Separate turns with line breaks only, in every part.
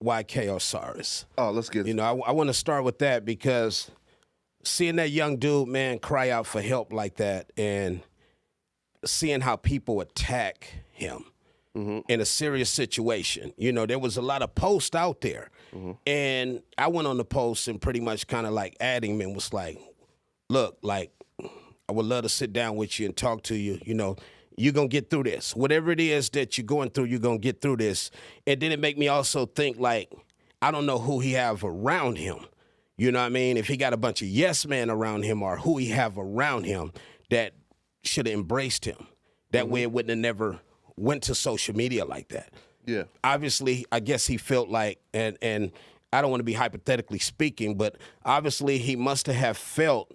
YK Osiris.
Oh, let's get it.
You know, I want to start with that because seeing that young dude, man, cry out for help like that and seeing how people attack him in a serious situation. You know, there was a lot of posts out there. And I went on the post and pretty much kind of like adding him and was like, look, like, I would love to sit down with you and talk to you. You know, you're going to get through this. Whatever it is that you're going through, you're going to get through this. And then it make me also think, like, I don't know who he have around him. You know what I mean? If he got a bunch of yes men around him or who he have around him that should have embraced him. That way it wouldn't have never went to social media like that.
Yeah.
Obviously, I guess he felt like, and I don't want to be hypothetically speaking, but obviously he must have felt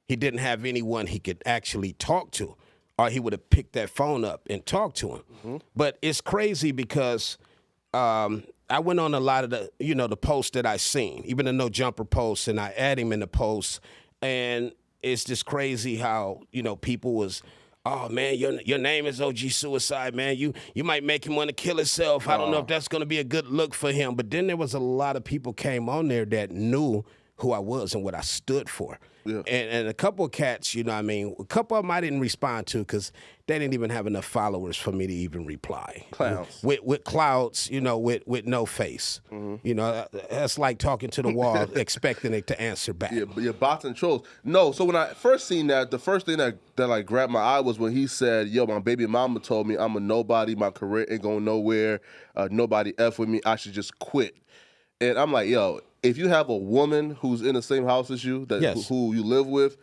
he didn't have anyone he could actually talk to, or he would have picked that phone up and talked to him. But it's crazy because I went on a lot of the, you know, the posts that I seen, even the No Jumper posts, and I add him in the posts, and it's just crazy how, you know, people was, oh man, your name is OG Suicide, man. You might make him want to kill himself. I don't know if that's gonna be a good look for him. But then there was a lot of people came on there that knew who I was and what I stood for. Yeah. And a couple of cats, you know what I mean, a couple of them I didn't respond to because they didn't even have enough followers for me to even reply.
Clowns.
With clouds, you know, with no face. You know, that's like talking to the wall expecting it to answer back.
Yeah, bots and trolls. No, so when I first seen that, the first thing that like grabbed my eye was when he said, yo, my baby mama told me I'm a nobody, my career ain't going nowhere, nobody F with me, I should just quit. And I'm like, yo, if you have a woman who's in the same house as you, that who you live with,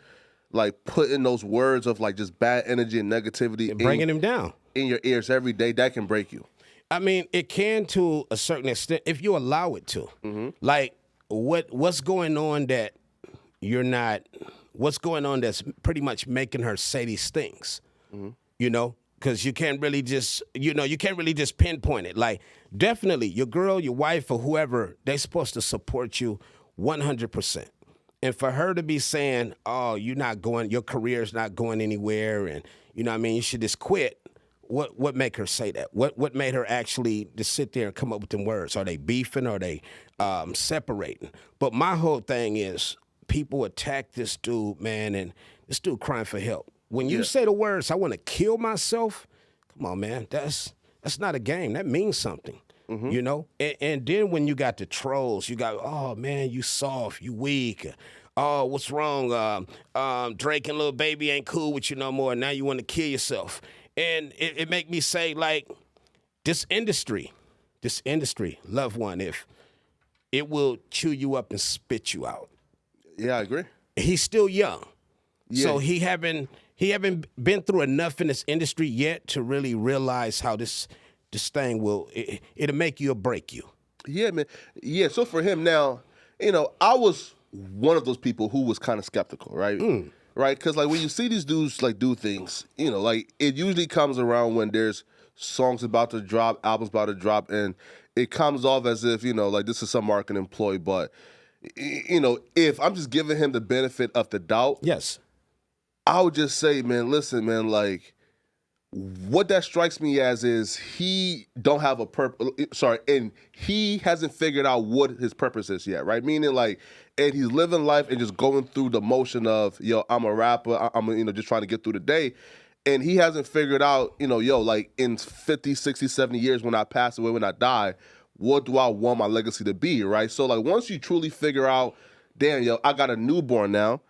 like putting those words of like just bad energy and negativity
and bringing him down
in your ears every day, that can break you.
I mean, it can to a certain extent if you allow it to. Like what's going on that you're not? What's going on that's pretty much making her say these things? You know. Because you can't really just, you know, you can't really just pinpoint it. Like, definitely, your girl, your wife, or whoever, they're supposed to support you 100%. And for her to be saying, oh, you're not going, your career's not going anywhere, and, you know what I mean, you should just quit, what make her say that? What made her actually just sit there and come up with them words? Are they beefing? Are they separating? But my whole thing is, people attack this dude, man, and this dude crying for help. When you say the words, I want to kill myself, come on, man, that's not a game. That means something, you know? And then when you got the trolls, you got, oh, man, you soft, you weak. Oh, what's wrong? Drake and Lil Baby ain't cool with you no more. Now you want to kill yourself. And it make me say, like, this industry, loved one, if it will chew you up and spit you out.
Yeah, I agree.
He's still young.
Yeah.
So he haven't been through enough in this industry yet to really realize how this thing it'll make you or break you.
Yeah, man. Yeah, so for him now, you know, I was one of those people who was kind of skeptical, right? Right? Because, like, when you see these dudes, like, do things, you know, like, it usually comes around when there's songs about to drop, albums about to drop, and it comes off as if, you know, like, this is some marketing ploy, but, you know, if I'm just giving him the benefit of the doubt.
Yes.
I would just say, man, listen, man, like, what that strikes me as is he don't have a purpose, and he hasn't figured out what his purpose is yet, right? Meaning, like, and he's living life and just going through the motion of, yo, I'm a rapper, I'm, you know, just trying to get through the day, and he hasn't figured out, you know, yo, like, in 50, 60, 70 years when I pass away, when I die, what do I want my legacy to be, right? So, like, once you truly figure out, damn, yo, I got a newborn now,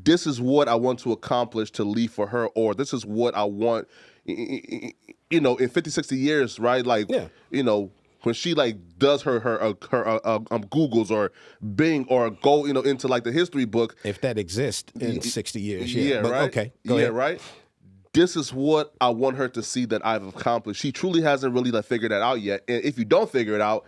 this is what I want to accomplish to leave for her, or this is what I want, you know, in 50, 60 years, right? Like, you know, when she, like, does her Googles or Bing or go, you know, into, like, the history book.
If that exists in 60 years.
Yeah,
but,
right?
Okay, go ahead.
Right? This is what I want her to see that I've accomplished. She truly hasn't really, like, figured that out yet. And if you don't figure it out,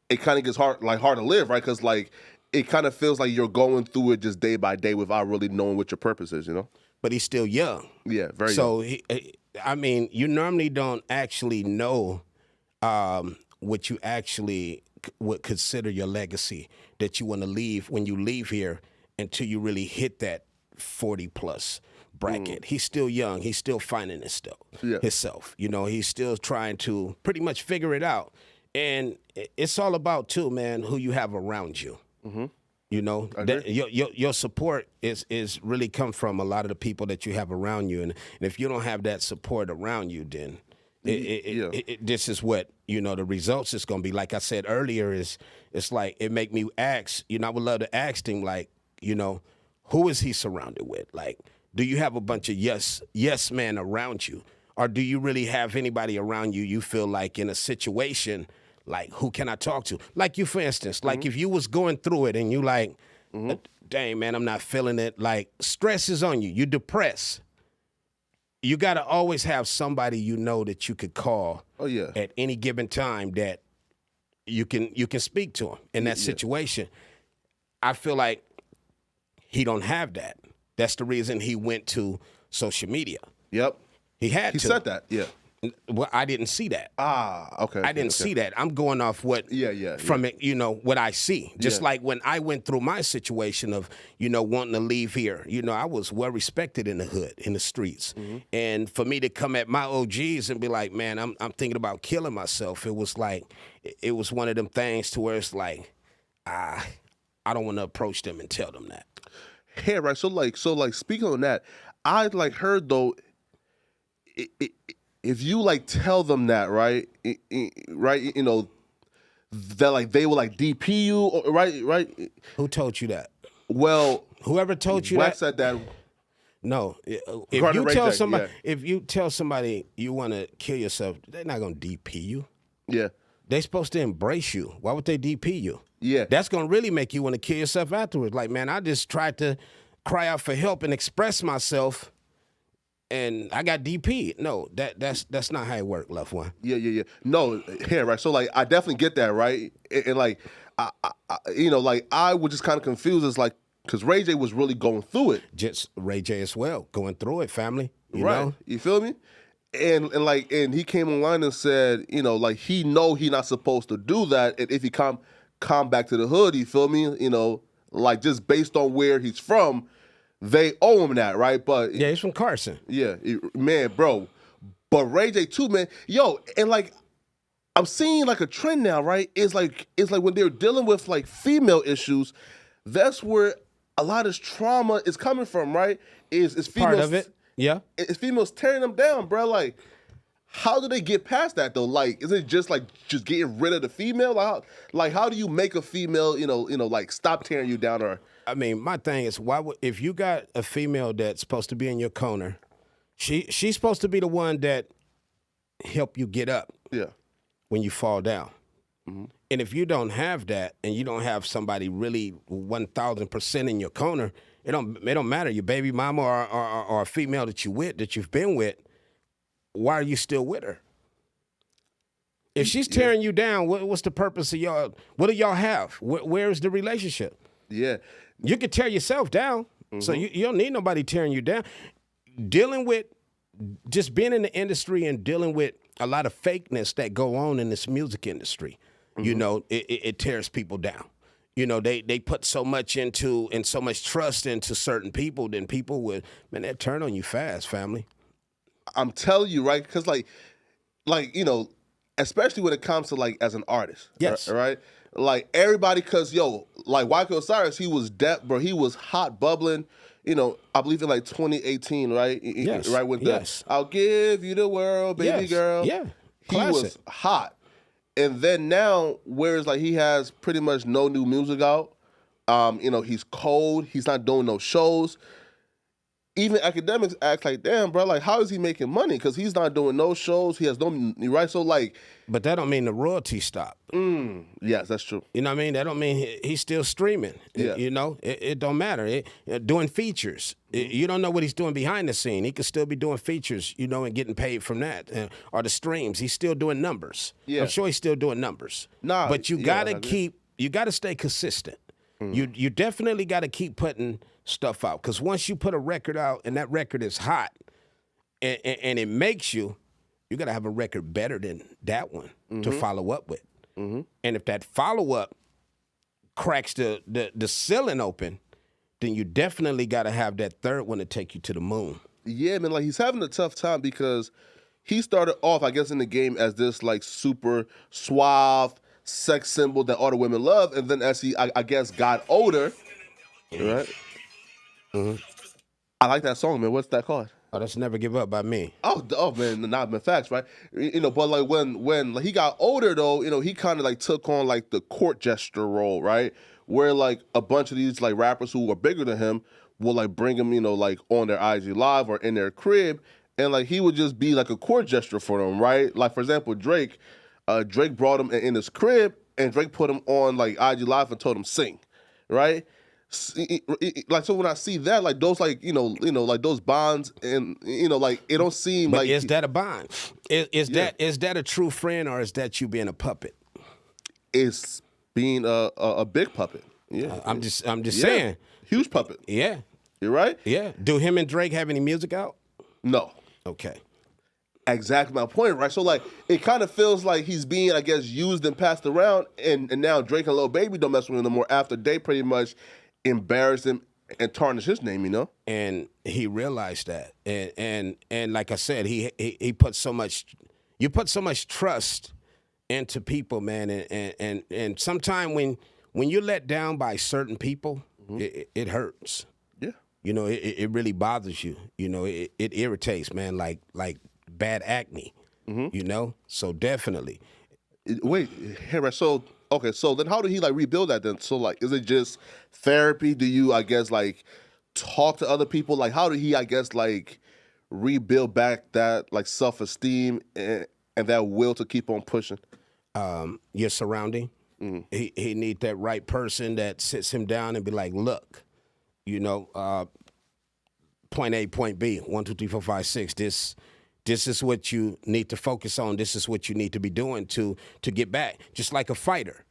it kind of gets hard to live, right? Because, like, it kind of feels like you're going through it just day by day without really knowing what your purpose is, you know?
But he's still young.
Yeah, very young.
So, I mean, you normally don't actually know what you actually would consider your legacy that you want to leave when you leave here until you really hit that 40-plus bracket. He's still young. He's still finding himself. You know, he's still trying to pretty much figure it out. And it's all about too, man, who you have around you. You know, that your support is really come from a lot of the people that you have around you, and if you don't have that support around you, then this is what, you know, the results is going to be. Like I said earlier, it's like it make me ask, you know, I would love to ask him, like, you know, who is he surrounded with? Like, do you have a bunch of yes men around you, or do you really have anybody around you you feel like in a situation? Like, who can I talk to? Like you, for instance, like if you was going through it and you like, dang, man, I'm not feeling it. Like, stress is on you. You're depressed. You got to always have somebody you know that you could call at any given time that you can speak to him in that situation. I feel like he don't have that. That's the reason he went to social media.
Yep.
He had to.
He said that, yeah.
Well, I didn't see that.
Okay.
I didn't see that. I'm going off what from it, you know, what I see. Just like when I went through my situation of, you know, wanting to leave here. You know, I was well respected in the hood, in the streets. And for me to come at my OGs and be like, man, I'm thinking about killing myself. It was like, it was one of them things to where it's like, I don't want to approach them and tell them that.
Yeah, right. So like speaking on that, I like heard though, if you like tell them that, right, right, you know, that like they will like DP you, right.
Who told you that?
Well,
whoever told you
Wax
that.
said that.
No, if you tell somebody you want to kill yourself, they're not gonna DP you.
Yeah,
they're supposed to embrace you. Why would they DP you?
Yeah,
that's gonna really make you want to kill yourself afterwards. Like, man, I just tried to cry out for help and express myself, and I got DP'd. No, that's not how it worked, loved one.
Yeah. No, here, right. So like, I definitely get that, right. And like, I you know, like I was just kind of confused as like, because Ray J was really going through it.
Just Ray J as well, going through it, family. You
right.
know?
You feel me? And he came online and said, you know, like he not supposed to do that, and if he come back to the hood, you feel me? You know, like just based on where he's from, they owe him that, right? But
yeah, he's from Carson.
Yeah, man, bro. But Ray J too, man. Yo, and like I'm seeing like a trend now, right? It's like when they're dealing with like female issues, that's where a lot of trauma is coming from, right? Is females,
part of it? Yeah,
it's females tearing them down, bro. Like, how do they get past that though? Like, is it just getting rid of the female? How do you make a female, you know, like stop tearing you down? Or
I mean, my thing is, if you got a female that's supposed to be in your corner, she's supposed to be the one that help you get up.
Yeah.
When you fall down. And if you don't have that, and you don't have somebody really 1,000% in your corner, it don't matter. Your baby mama or a female that you've been with, why are you still with her? If she's tearing you down, what's the purpose of y'all? What do y'all have? Where's the relationship?
Yeah.
You can tear yourself down, so you don't need nobody tearing you down. Dealing with, just being in the industry and dealing with a lot of fakeness that go on in this music industry, you know, it tears people down. You know, they put so much into and so much trust into certain people, then people would, man, they turn on you fast, family.
I'm telling you, right? Because like you know, especially when it comes to like as an artist,
yes,
right? Like everybody, because like Osiris, he was bro. He was hot, bubbling. You know, I believe in like 2018, right?
Yes.
Right with I'll give you the world, baby girl.
Yeah.
He was hot. And then now, whereas like he has pretty much no new music out, you know, he's cold. He's not doing no shows. Even academics act like, damn, bro, like how is he making money? Because he's not doing no shows. He has no, right? So like,
but that don't mean the royalty stop.
Yes, that's true.
You know what I mean? That don't mean he's still streaming.
Yeah.
You know, it don't matter. Doing features. You don't know what he's doing behind the scene. He could still be doing features, you know, and getting paid from that. Or the streams. He's still doing numbers.
Yeah.
I'm sure he's still doing numbers.
Nah,
but you gotta you gotta stay consistent. You definitely gotta keep putting stuff out. Because once you put a record out and that record is hot and it makes you got to have a record better than that one to follow up with. And if that follow-up cracks the ceiling open, then you definitely got to have that third one to take you to the moon.
Yeah, man, like he's having a tough time because he started off, I guess, in the game as this like super suave sex symbol that all the women love, and then as he, I guess, got older, right?
Mm-hmm.
I like that song, man. What's that called?
Oh, that's Never Give Up by me.
Oh man, not been facts, right? But like when like, he got older though, he kind of like took on like the court gesture role, right? Where like a bunch of these like rappers who were bigger than him will like bring him, like on their IG live or in their crib, and like he would just be like a court gesture for them, right? Like for example, Drake brought him in his crib, and Drake put him on like IG live and told him sing, right? Like, so when I see that, like those, like like those bonds, and like it don't seem
but
like.
Is that a bond? Is that a true friend, or is that you being a puppet?
It's being a big puppet. Yeah,
I'm just saying,
huge puppet.
Yeah,
you're right.
Yeah. Do him and Drake have any music out?
No.
Okay.
Exactly my point, right? So like it kind of feels like he's being, I guess, used and passed around, and now Drake and Lil Baby don't mess with him no more after they pretty much embarrass him and tarnish his name,
And he realized that, and like I said, he put so much, you put so much trust into people, man, and sometimes when you're let down by certain people, it hurts.
Yeah,
it really bothers you. It irritates, man, like bad acne. So definitely.
Wait, here, so. Okay, so then how did he like rebuild that then? So like, is it just therapy? Do you, I guess, like talk to other people? Like, how did he, I guess, like rebuild back that like self-esteem and that will to keep on pushing?
Your surrounding. He need that right person that sits him down and be like, look, point A, point B, 1, 2, 3, 4, 5, 6. This is what you need to focus on. This is what you need to be doing to get back. Just like a fighter.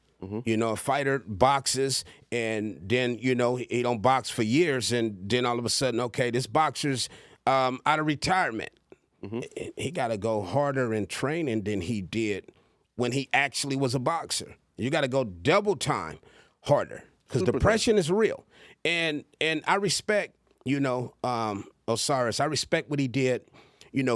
A fighter boxes, and then, he don't box for years, and then all of a sudden, okay, this boxer's out of retirement. He got to go harder in training than he did when he actually was a boxer. You got to go double time harder, because depression is real. And I respect, Osiris. I respect what he did.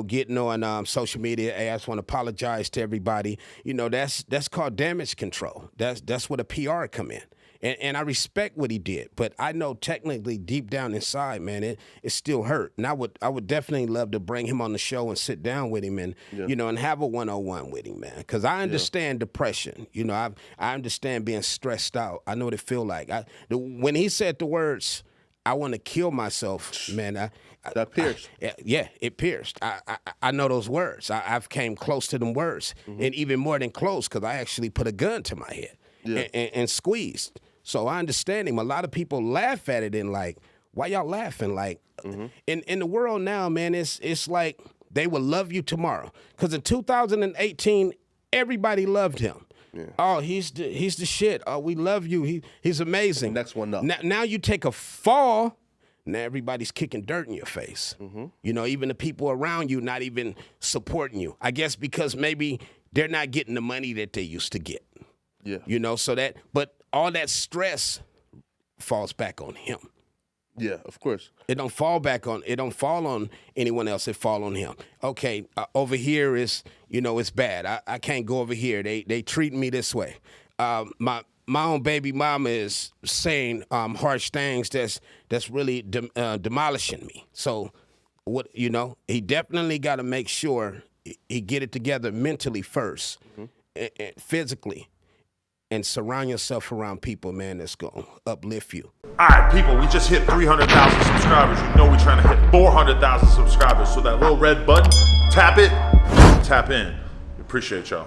Getting on social media, hey, I just want to apologize to everybody. That's called damage control. That's where the PR come in. And I respect what he did, but I know technically deep down inside, man, it still hurt. And I would definitely love to bring him on the show and sit down with him and and have a 101 with him, man. Because I understand depression. I understand being stressed out. I know what it feel like. When he said the words, I want to kill myself, man.
That pierced.
It pierced. I know those words. I've came close to them words, and even more than close, because I actually put a gun to my head and squeezed. So I understand him. A lot of people laugh at it and like, why y'all laughing? Like, in the world now, man, it's like they will love you tomorrow. Because in 2018, everybody loved him. Yeah. Oh, he's the shit. Oh, we love you. He's amazing.
Next one up.
Now you take a fall. Now everybody's kicking dirt in your face. Even the people around you not even supporting you. I guess because maybe they're not getting the money that they used to get. Yeah. But all that stress falls back on him.
Yeah, of course.
It don't fall on anyone else. It fall on him. Okay, over here is, it's bad. I can't go over here. They treat me this way. My own baby mama is saying harsh things that's really demolishing me. So what he definitely got to make sure he get it together mentally first, and physically, and surround yourself around people, man, that's gonna uplift you.
All right, people, we just hit 300,000 subscribers. We're trying to hit 400,000 subscribers. So that little red button, tap it, tap in. We appreciate y'all.